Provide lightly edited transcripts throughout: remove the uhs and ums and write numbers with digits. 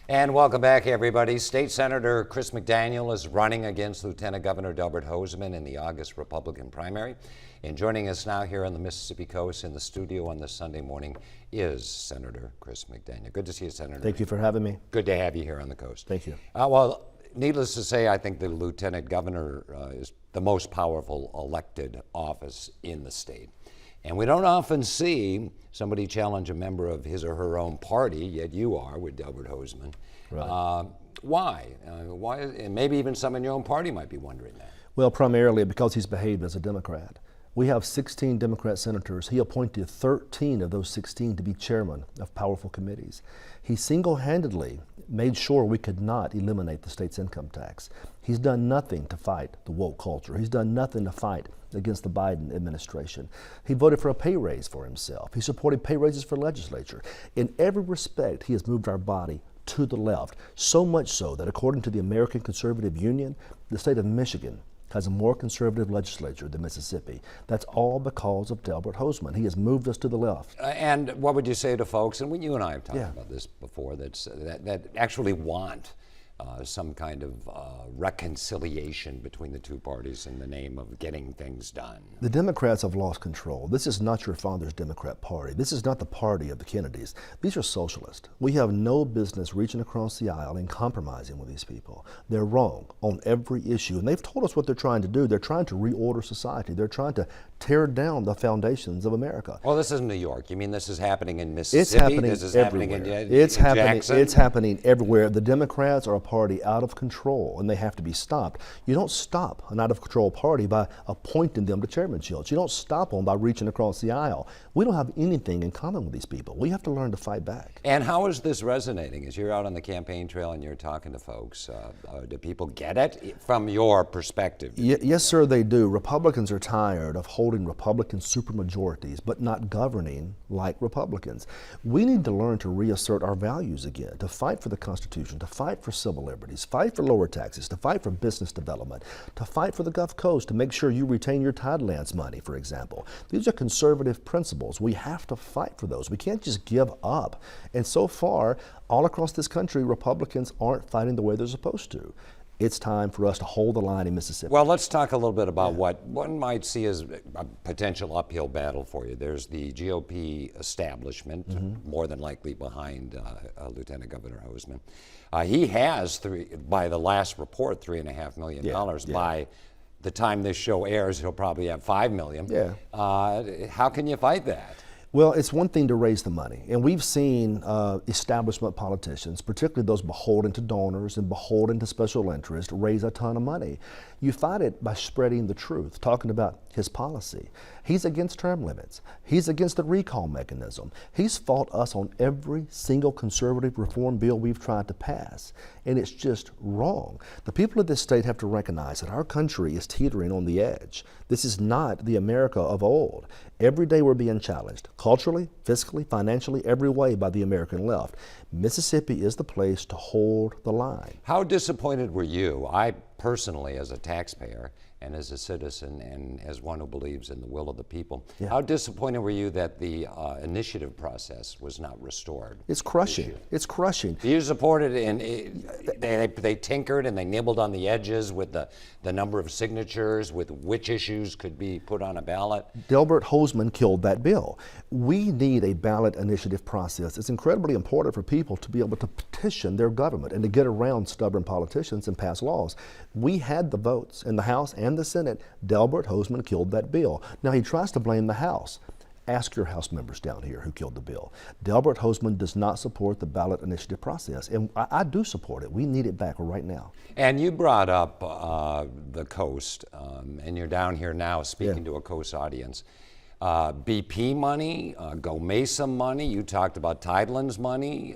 And welcome back, everybody. State Senator Chris McDaniel is running against Lieutenant Governor Delbert Hosemann in the August Republican primary. And joining us now here on the Mississippi Coast in the studio on this Sunday morning is Senator Chris McDaniel. Good to see you, Senator. Thank you for having me. Good to have you here on the coast. Thank you. Well, needless to say, I think the Lieutenant Governor is the most powerful elected office in the state. And we don't often see somebody challenge a member of his or her own party, yet you are with Delbert Hosemann. Right. Why? And maybe even some in your own party might be wondering that. Well, primarily because he's behaved as a Democrat. We have 16 Democrat senators. He appointed 13 of those 16 to be chairman of powerful committees. He single-handedly made sure we could not eliminate the state's income tax. He's done nothing to fight the woke culture. He's done nothing to fight against the Biden administration. He voted for a pay raise for himself. He supported pay raises for legislature. In every respect, he has moved our body to the left, so much so that according to the American Conservative Union, the state of Michigan has a more conservative legislature than Mississippi. That's all because of Delbert Hosemann. He has moved us to the left. And what would you say to folks, and you and I have talked about this before, that actually want some kind of reconciliation between the two parties in the name of getting things done? The Democrats have lost control. This is not your father's Democrat Party. This is not the party of the Kennedys. These are socialists. We have no business reaching across the aisle and compromising with these people. They're wrong on every issue, and they've told us what they're trying to do. They're trying to reorder society. They're trying to tear down the foundations of America. Well, this is New York. You mean this is happening in Mississippi? It's happening everywhere. It's happening everywhere. The Democrats are a party out of control, and they have to be stopped. You don't stop an out-of-control party by appointing them to chairmanships. You don't stop them by reaching across the aisle. We don't have anything in common with these people. We have to learn to fight back. And how is this resonating? As you're out on the campaign trail and you're talking to folks, do people get it from your perspective? Yes, sir, they do. Republicans are tired of holding Republican supermajorities, but not governing like Republicans. We need to learn to reassert our values again, to fight for the Constitution, to fight for civil liberties, fight for lower taxes, to fight for business development, to fight for the Gulf Coast, to make sure you retain your Tidelands money, for example. These are conservative principles. We have to fight for those. We can't just give up. And so far, all across this country, Republicans aren't fighting the way they're supposed to. It's time for us to hold the line in Mississippi. Well, let's talk a little bit about what one might see as a potential uphill battle for you. There's the GOP establishment, more than likely behind Lieutenant Governor Hosemann. He has, by the last report, $3.5 million. By the time this show airs, he'll probably have $5 million. How can you fight that? Well, it's one thing to raise the money, and we've seen establishment politicians, particularly those beholden to donors and beholden to special interests, raise a ton of money. You fight it by spreading the truth, talking about his policy. He's against term limits. He's against the recall mechanism. He's fought us on every single conservative reform bill we've tried to pass, and it's just wrong. The people of this state have to recognize that our country is teetering on the edge. This is not the America of old. Every day we're being challenged, culturally, fiscally, financially, every way by the American left. Mississippi is the place to hold the line. How disappointed were you? I personally, as a taxpayer and as a citizen and as one who believes in the will of the people, how disappointed were you that the initiative process was not restored? It's crushing. It's crushing. You supported it, and they tinkered and they nibbled on the edges with the number of signatures, with which issues could be put on a ballot. Delbert Hosemann killed that bill. We need a ballot initiative process. It's incredibly important for people to be able to petition their government and to get around stubborn politicians and pass laws. We had the votes in the House and the Senate. Delbert Hosemann killed that bill. Now he tries to blame the House. Ask your House members down here who killed the bill. Delbert Hosemann does not support the ballot initiative process, and I do support it. We need it back right now. And you brought up the coast, and you're down here now speaking to a coast audience. BP money, Go Mesa money, you talked about Tidelands money.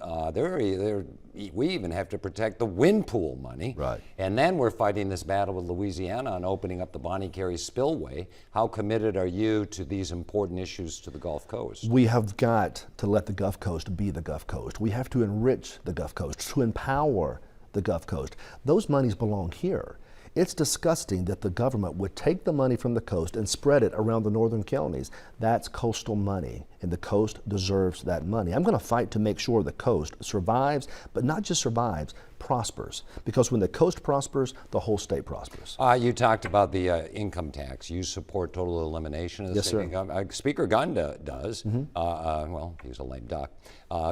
We even have to protect the wind pool money. Right. And then we're fighting this battle with Louisiana on opening up the Bonnie Carey spillway. How committed are you to these important issues to the Gulf Coast? We have got to let the Gulf Coast be the Gulf Coast. We have to enrich the Gulf Coast, to empower the Gulf Coast. Those monies belong here. It's disgusting that the government would take the money from the coast and spread it around the northern counties. That's coastal money, and the coast deserves that money. I'm going to fight to make sure the coast survives, but not just survives, prospers. Because when the coast prospers, the whole state prospers. You talked about the income tax. You support total elimination of the Yes, state sir. income. Speaker Gunn does. Well, he's a lame duck.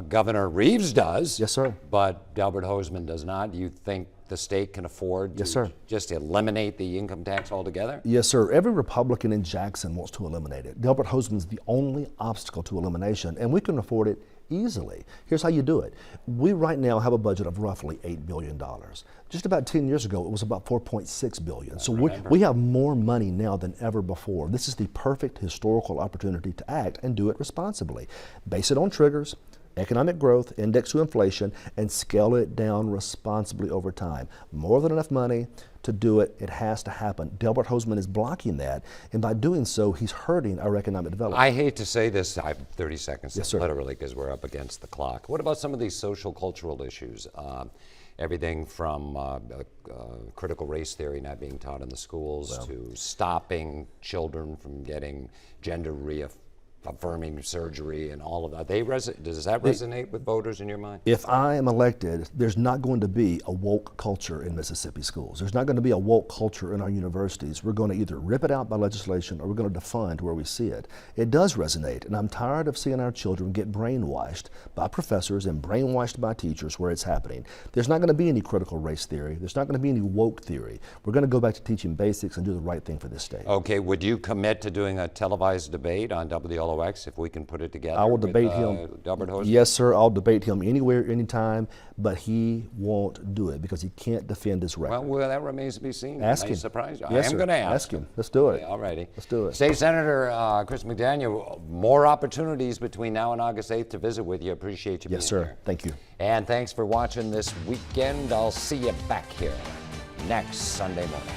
Governor Reeves does. Yes, sir. But Delbert Hosemann does not. Do you think the state can afford to Yes, sir. just eliminate the income tax altogether? Yes, sir. Every Republican in Jackson wants to eliminate it. Delbert Hosemann is the only obstacle to elimination, and we can afford it easily. Here's how you do it. We right now have a budget of roughly $8 billion. Just about 10 years ago, it was about $4.6 billion. So we have more money now than ever before. This is the perfect historical opportunity to act and do it responsibly. Base it on triggers, economic growth, index to inflation, and scale it down responsibly over time. More than enough money to do it. It has to happen. Delbert Hosemann is blocking that, and by doing so, he's hurting our economic development. I hate to say this, I have 30 seconds, Yes, sir. literally, because we're up against the clock. What about some of these social cultural issues? Everything from critical race theory not being taught in the schools to stopping children from getting gender affirming surgery and all of that. Does that resonate with voters in your mind? If I am elected, there's not going to be a woke culture in Mississippi schools. There's not going to be a woke culture in our universities. We're going to either rip it out by legislation or we're going to defund where we see it. It does resonate, and I'm tired of seeing our children get brainwashed by professors and brainwashed by teachers where it's happening. There's not going to be any critical race theory. There's not going to be any woke theory. We're going to go back to teaching basics and do the right thing for this state. Okay, would you commit to doing a televised debate on WLOX if we can put it together? I will with, debate him. Delbert Hosemann? Yes, sir. I'll debate him anywhere, anytime, but he won't do it because he can't defend his record. Well, that remains to be seen. Ask May him. surprise you. Yes, I am sir. going to ask him. Let's do it. All righty. Let's do it. State Senator Chris McDaniel, more opportunities between now and August 8th to visit with you. Appreciate you being Yes, sir. here. Thank you. And thanks for watching this weekend. I'll see you back here next Sunday morning.